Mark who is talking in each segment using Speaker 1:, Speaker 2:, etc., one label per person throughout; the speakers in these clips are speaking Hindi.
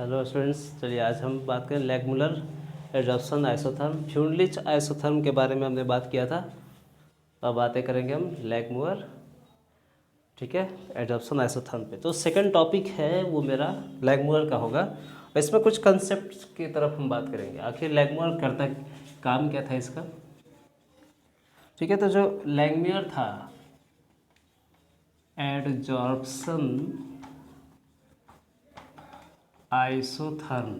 Speaker 1: हेलो स्टूडेंट्स, चलिए आज हम बात करें लैगमुलर एडजॉर्प्शन आइसोथर्म फ्यूनलिच आइसोथर्म के बारे में हमने बात किया था। अब बातें करेंगे हम लैगमुलर, ठीक है, एडजॉर्प्शन आइसोथर्म पे। तो सेकंड टॉपिक है वो मेरा लैगमुलर का होगा। इसमें कुछ कंसेप्ट की तरफ हम बात करेंगे, आखिर लैगमुलर करता काम क्या था इसका, ठीक है। तो जो लैगमुलर था एडजॉर्प्शन आइसोथर्म,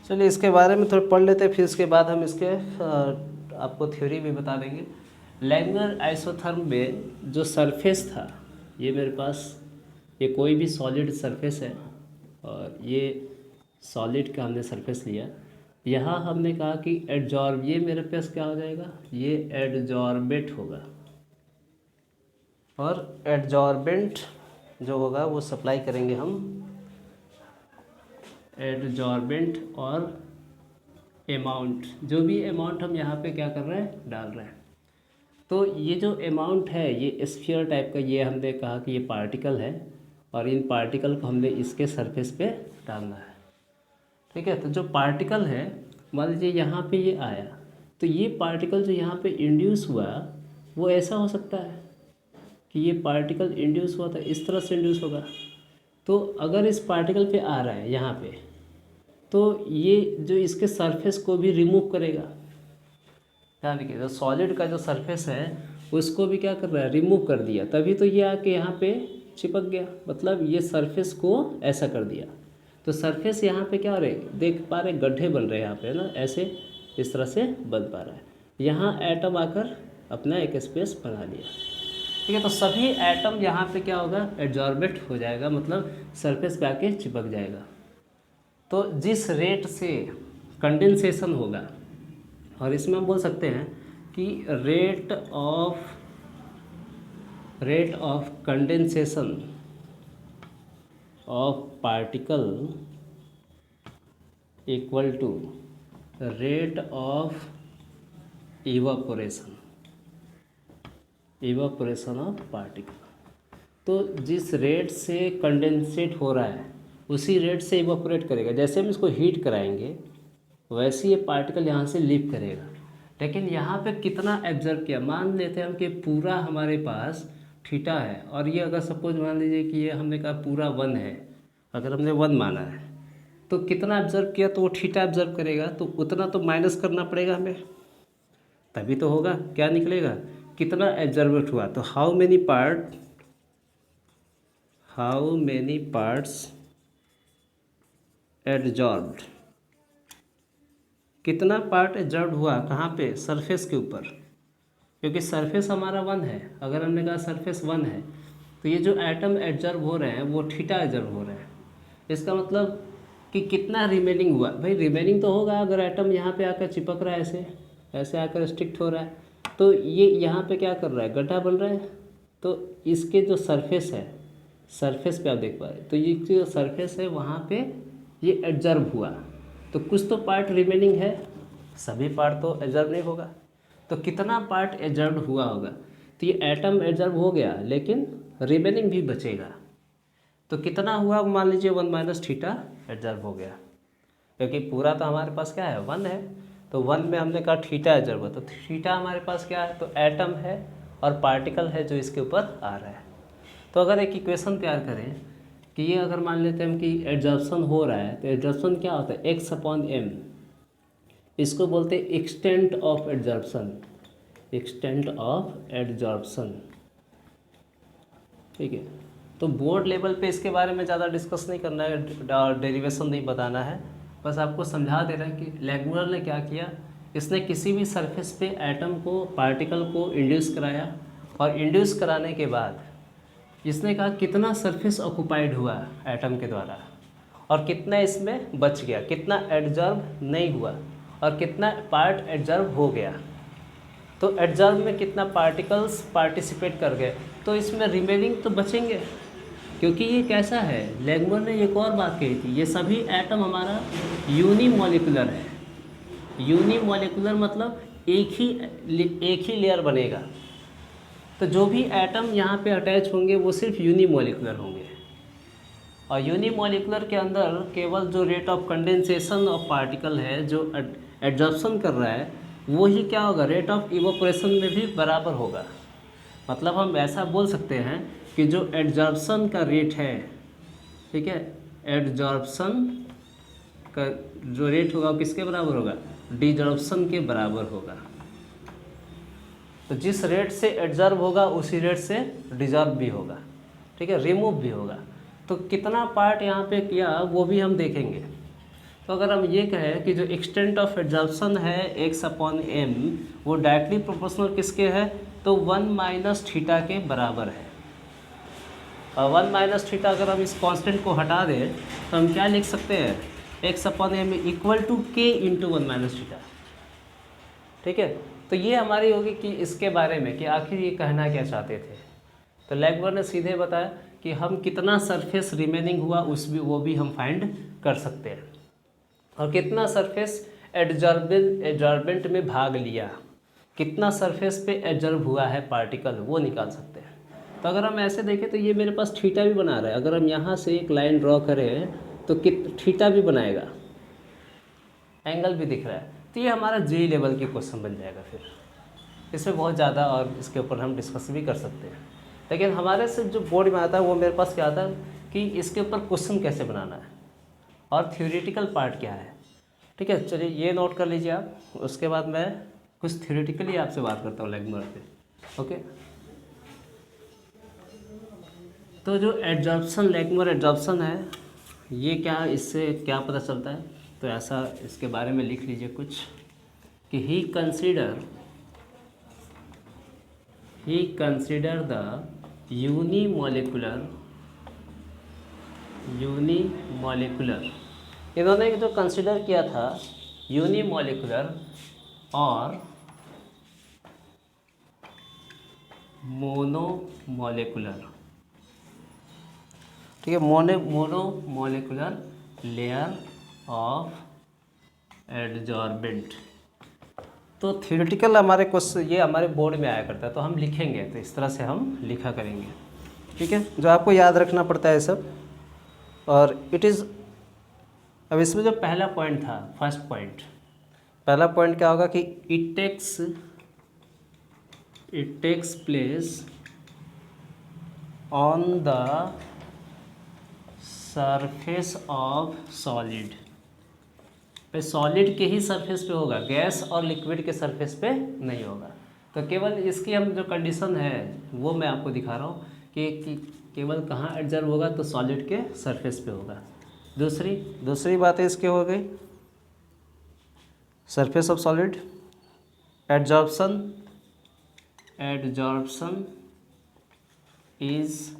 Speaker 1: चलिए इसके बारे में थोड़ा पढ़ लेते हैं, फिर इसके बाद हम इसके आपको थ्योरी भी बता देंगे। लैगमुलर आइसोथर्म में जो सरफेस था, ये मेरे पास ये कोई भी सॉलिड सरफेस है और ये सॉलिड का हमने सरफेस लिया। यहाँ हमने कहा कि एडजॉर्ब, ये मेरे पास क्या हो जाएगा, ये एडजॉर्बेट होगा और एडजॉर्बेंट जो होगा वो सप्लाई करेंगे हम एडजॉर्बेंट और अमाउंट, जो भी अमाउंट हम यहाँ पे क्या कर रहे हैं, डाल रहे हैं। तो ये जो अमाउंट है ये स्फीयर टाइप का, ये हमने कहा कि ये पार्टिकल है और इन पार्टिकल को हमने इसके सरफेस पे डालना है, ठीक है। तो जो पार्टिकल है, मान लीजिए यहाँ पे ये आया, तो ये पार्टिकल जो यहाँ पे इंड्यूस हुआ वो ऐसा हो सकता है कि ये पार्टिकल इंड्यूस हुआ था, इस तरह से इंड्यूस होगा। तो अगर इस पार्टिकल पे आ रहा है यहाँ पे, तो ये जो इसके सरफेस को भी रिमूव करेगा। ध्यान देखिए, जो सॉलिड का जो सरफेस है उसको भी क्या कर रहा है, रिमूव कर दिया, तभी तो ये आके यहाँ पे चिपक गया, मतलब ये सरफेस को ऐसा कर दिया। तो सरफेस यहाँ पे क्या हो रहे, देख पा रहे गड्ढे बन रहे हैं यहाँ पे ना, ऐसे इस तरह से बन पा रहा है। यहाँ एटम आकर अपना एक स्पेस बना लिया, ठीक है। तो सभी एटम यहाँ पे क्या होगा, एडजॉर्बेट हो जाएगा, मतलब सरफेस पे आके चिपक जाएगा। तो जिस रेट से कंडेंसेशन होगा, और इसमें हम बोल सकते हैं कि rate of condensation of particle equal to rate of evaporation of particle. तो जिस रेट से कंडेंसेट हो रहा है उसी रेट से इवापोरेट करेगा। जैसे हम इसको हीट कराएंगे वैसे ये पार्टिकल यहाँ से लीव करेगा, लेकिन यहाँ पे कितना एब्जर्व किया, मान लेते हैं हम कि पूरा हमारे पास थीटा है और ये अगर सपोज मान लीजिए कि ये हमने कहा पूरा 1 है, अगर हमने 1 माना है तो कितना एब्जर्व किया, तो वो थीटा एब्जर्व करेगा, तो उतना तो माइनस करना पड़ेगा हमें, तभी तो होगा क्या निकलेगा, कितना एब्जर्वेट हुआ। तो हाउ मेनी पार्ट्स एडजॉर्ब्ड, कितना पार्ट एब्जॉर्ब हुआ कहाँ पे, सरफेस के ऊपर, क्योंकि सरफेस हमारा 1 है। अगर हमने कहा सरफेस 1 है तो ये जो एटम एब्जॉर्ब हो रहे हैं वो थीटा एब्जॉर्ब हो रहे हैं। इसका मतलब कि कितना रिमेनिंग हुआ, भाई रिमेनिंग तो होगा, अगर एटम यहाँ पे आकर चिपक रहा है, ऐसे आकर स्टिक्ट हो रहा है, तो ये यहाँ पे क्या कर रहा है, गड्ढा बन रहा है। तो इसके जो सरफेस है, सरफेस पे आप देख पा रहे, तो ये जो सरफेस है वहाँ पे ये एब्जॉर्ब हुआ, तो कुछ तो पार्ट रिमेनिंग है, सभी पार्ट तो एब्जॉर्ब नहीं होगा। तो कितना पार्ट एब्जॉर्ब हुआ होगा, तो ये एटम एब्जॉर्ब हो गया लेकिन रिमेनिंग भी बचेगा। तो कितना हुआ, मान लीजिए 1 माइनस थीटा एब्जॉर्ब हो गया, क्योंकि पूरा तो हमारे पास क्या है, 1 है। तो 1 में हमने कहा थीटा एब्जॉर्ब हुआ, तो थीटा हमारे पास क्या है, तो एटम है और पार्टिकल है जो इसके ऊपर आ रहा है। तो अगर एक इक्वेशन तैयार करें कि ये अगर मान लेते हैं हम कि एडजॉर्प्शन हो रहा है, तो एडजॉर्प्शन क्या होता है, x/m, इसको बोलते हैं एक्सटेंट ऑफ एडजॉर्प्शन, ठीक है। तो बोर्ड लेवल पे इसके बारे में ज़्यादा डिस्कस नहीं करना है, डेरिवेशन नहीं बताना है, बस आपको समझा दे रहा है कि लैगमुलर ने क्या किया, इसने किसी भी सरफेस पे एटम को, पार्टिकल को इंड्यूस कराया, और इंड्यूस कराने के बाद इसने कहा कितना सरफेस ऑक्युपाइड हुआ एटम के द्वारा और कितना इसमें बच गया, कितना एडजॉर्ब नहीं हुआ और कितना पार्ट एडजॉर्ब हो गया। तो एडजॉर्ब में कितना पार्टिकल्स पार्टिसिपेट कर गए, तो इसमें रिमेनिंग तो बचेंगे, क्योंकि ये कैसा है, लैगमुलर ने एक और बात कही थी, ये सभी एटम हमारा यूनिमोलिकुलर है। यूनिमोलिकुलर मतलब एक ही लेयर बनेगा, तो जो भी एटम यहाँ पे अटैच होंगे वो सिर्फ यूनिमोलिकुलर होंगे। और यूनिमॉलिकुलर के अंदर केवल जो rate of condensation of particle है, जो एड्जॉर्प्शन कर रहा है, वो ही क्या होगा, रेट ऑफ इवोपोरेशन में भी बराबर होगा। मतलब हम ऐसा बोल सकते हैं कि जो एड्जॉर्प्शन का रेट है, ठीक है, एड्जॉर्प्शन का जो रेट होगा वो किसके बराबर होगा, डिजॉर्प्शन के बराबर होगा। तो जिस रेट से एड्जॉर्ब होगा उसी रेट से डिजॉर्ब भी होगा, ठीक है, रिमूव भी होगा। तो कितना पार्ट यहाँ पे किया वो भी हम देखेंगे। तो अगर हम ये कहें कि जो एक्सटेंट ऑफ एड्जॉर्प्शन है x/m वो डायरेक्टली प्रोपोर्शनल किसके है, तो 1 - थीटा के बराबर है। और 1 - थीटा अगर हम इस कांस्टेंट को हटा दें तो हम क्या लिख सकते हैं, x/m equal to k into 1 - theta. ठीक है, तो ये हमारी होगी कि इसके बारे में कि आखिर ये कहना क्या चाहते थे। तो लैगमर ने सीधे बताया कि हम कितना सरफेस रिमेनिंग हुआ वो भी हम फाइंड कर सकते हैं, और कितना सरफेस एड्जॉर्बेंट में भाग लिया, कितना सरफेस पे एड्जॉर्ब हुआ है पार्टिकल, वो निकाल सकते हैं। तो अगर हम ऐसे देखें तो ये मेरे पास थीटा भी बना रहा है। अगर हम यहाँ से एक लाइन ड्रॉ करें तो थीटा भी बनाएगा, एंगल भी दिख रहा है। तो ये हमारा जेई लेवल के क्वेश्चन बन जाएगा। फिर इसमें बहुत ज़्यादा और इसके ऊपर हम डिस्कस भी कर सकते हैं, लेकिन हमारे से जो बोर्ड में आता है वो मेरे पास क्या आता है कि इसके ऊपर क्वेश्चन कैसे बनाना है और थ्योरेटिकल पार्ट क्या है। ठीक है, चलिए ये नोट कर लीजिए आप। उसके बाद मैं कुछ थ्योरेटिकली आपसे बात करता हूँ लैगमर पे। ओके, तो जो एड्जॉर्प्शन, लैगमर एड्जॉर्प्शन है, ये क्या, इससे क्या पता चलता है, तो ऐसा इसके बारे में लिख लीजिए कुछ कि ही कंसिडर द यूनिमॉलिकुलर, इन्होंने जो कंसिडर किया था यूनिमॉलिकुलर और मोनोमॉलिकुलर, ठीक है, मोनोमॉलिकुलर लेयर ऑफ एड्जॉर्बेंट। तो थ्योरेटिकल हमारे क्वेश्चन ये हमारे बोर्ड में आया करता है, तो हम लिखेंगे तो इस तरह से हम लिखा करेंगे। ठीक है, जो आपको याद रखना पड़ता है सब। और इट इज़, अब इसमें जो पहला पॉइंट था, फर्स्ट पॉइंट, पहला पॉइंट क्या होगा कि it takes place on the surface of solid. पे सॉलिड के ही सरफेस पे होगा, गैस और लिक्विड के सरफेस पे नहीं होगा। तो केवल इसकी हम जो कंडीशन है वो मैं आपको दिखा रहा हूँ कि केवल कहाँ एड्जॉर्ब होगा, तो सॉलिड के सरफेस पे होगा। दूसरी बातें इसके हो गई, surface of solid, adsorption is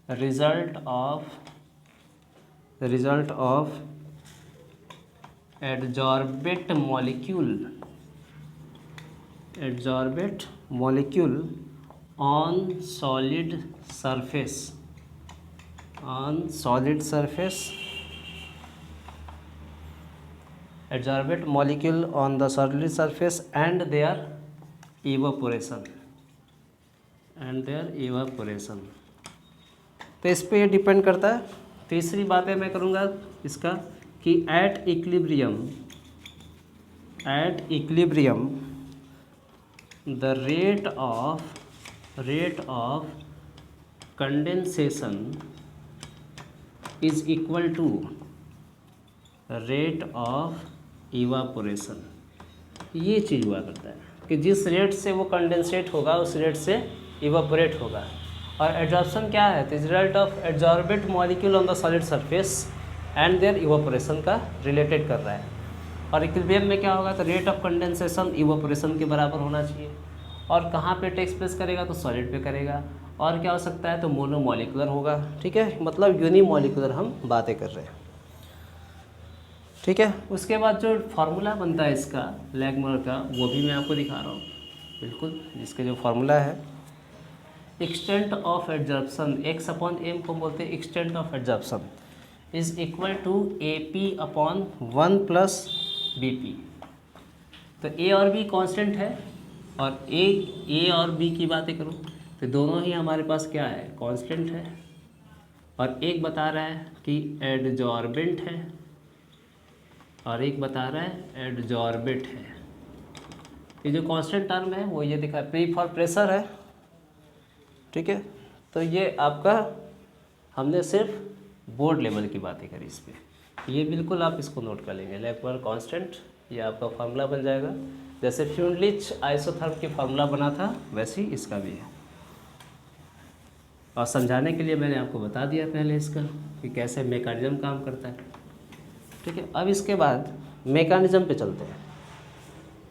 Speaker 1: result of adsorbate molecule on solid surface adsorbate molecule on the solid surface and their evaporation तो इस पे ये डिपेंड करता है। तीसरी बातें मैं करूँगा इसका कि at equilibrium the rate of condensation is equal to rate of evaporation. ये चीज़ हुआ करता है कि जिस रेट से वो कंडेंसेट होगा उस रेट से इवापोरेट होगा। और एड्जॉर्प्शन क्या है, result of adsorbate molecule on the solid surface and their evaporation का रिलेटेड कर रहा है। और इक्विलिब्रियम में क्या होगा, तो रेट ऑफ कंडेंसेशन इवापोरेशन के बराबर होना चाहिए। और कहाँ पे टेक्स प्लेस करेगा, तो सॉलिड पे करेगा। और क्या हो सकता है, तो मोनोमॉलिकुलर होगा। ठीक है, मतलब यूनिमॉलिकुलर हम बातें कर रहे हैं। ठीक है, उसके बाद जो फार्मूला बनता है इसका लैगमर का, वो भी मैं आपको दिखा रहा हूँ बिल्कुल। इसका जो फार्मूला है, एक्सटेंट ऑफ एड्जॉर्प्शन, x/m को बोलते हैं extent of adsorption, is equal to AP/1 + BP। तो A और B कांस्टेंट है, और A और B की बातें करूँ तो दोनों ही हमारे पास क्या है, कांस्टेंट है। और एक बता रहा है कि एडजॉर्बेंट है और एक बता रहा है एडजॉर्बेट है। ये जो कांस्टेंट टर्म है वो ये दिखा है, पी फॉर प्रेशर है, ठीक है। तो ये आपका हमने सिर्फ बोर्ड लेवल की बातें करी इस पर, ये बिल्कुल आप इसको नोट कर लेंगे। लेक्वर कांस्टेंट ये आपका फार्मूला बन जाएगा, जैसे फ्यूनलिच आइसोथर्म की फार्मूला बना था वैसे ही इसका भी है। और समझाने के लिए मैंने आपको बता दिया पहले इसका कि कैसे मैकेनिज्म काम करता है, ठीक है। अब इसके बाद मैकेनिज्म पे चलते हैं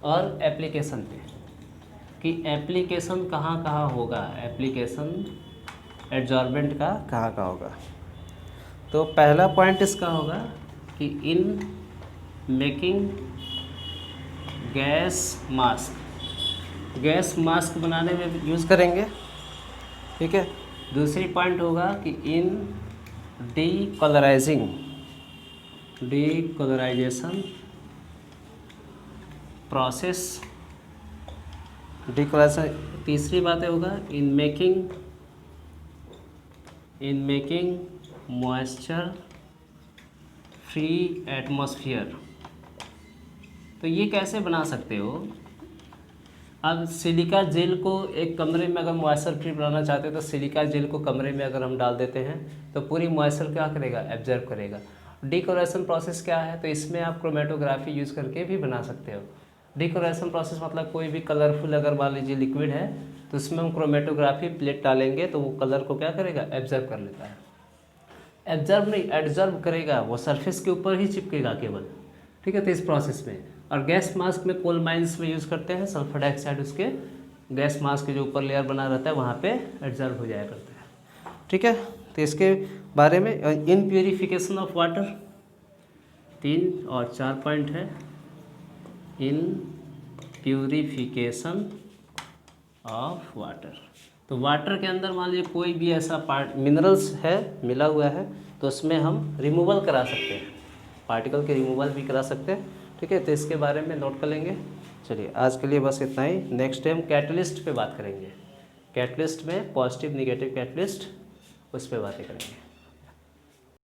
Speaker 1: और एप्लीकेशन पे, कि एप्लीकेशन कहाँ कहाँ होगा, एप्लीकेशन एडजॉर्बेंट का कहाँ कहाँ होगा। तो पहला पॉइंट इसका होगा कि in making gas mask, gas mask बनाने में यूज़ करेंगे, ठीक है। दूसरी पॉइंट होगा कि इन डीकलराइजेशन प्रोसेस, डीकलराइजेशन। तीसरी बात होगा in making moisture free atmosphere. तो ये कैसे बना सकते हो, अब सिलिका जेल को एक कमरे में अगर मॉइस्चर फ्री बनाना चाहते हो तो सिलिका जेल को कमरे में अगर हम डाल देते हैं तो पूरी मॉइस्चर क्या करेगा, एब्जर्व करेगा। डीकलरेशन प्रोसेस क्या है, तो इसमें आप क्रोमेटोग्राफी यूज़ करके भी बना सकते हो। डीकलरेशन प्रोसेस मतलब कोई भी कलरफुल अगर मान लीजिए लिक्विड है तो उसमें हम क्रोमेटोग्राफी प्लेट डालेंगे तो वो कलर को क्या करेगा, एब्जर्व कर लेता है। एब्जर्व नहीं, एडजर्व करेगा, वो सरफेस के ऊपर ही चिपकेगा केवल, ठीक है। तो इस प्रोसेस में, और गैस मास्क में कोल माइंस में यूज़ करते हैं, सल्फर डाइऑक्साइड उसके गैस मास्क के जो ऊपर लेयर बना रहता है वहाँ पे एब्जर्व हो जाया करता है, ठीक है। तो इसके बारे में इन प्यूरिफिकेशन ऑफ वाटर 3 और 4 पॉइंट है। इन प्यूरिफिकेशन ऑफ वाटर, तो वाटर के अंदर मान लीजिए कोई भी ऐसा पार्ट मिनरल्स है मिला हुआ है तो उसमें हम रिमूवल करा सकते हैं, पार्टिकल के रिमूवल भी करा सकते हैं, ठीक है। तो इसके बारे में नोट कर लेंगे। चलिए आज के लिए बस इतना ही। नेक्स्ट टाइम कैटलिस्ट पे बात करेंगे, कैटलिस्ट में पॉजिटिव निगेटिव कैटलिस्ट, उस पर बातें करेंगे।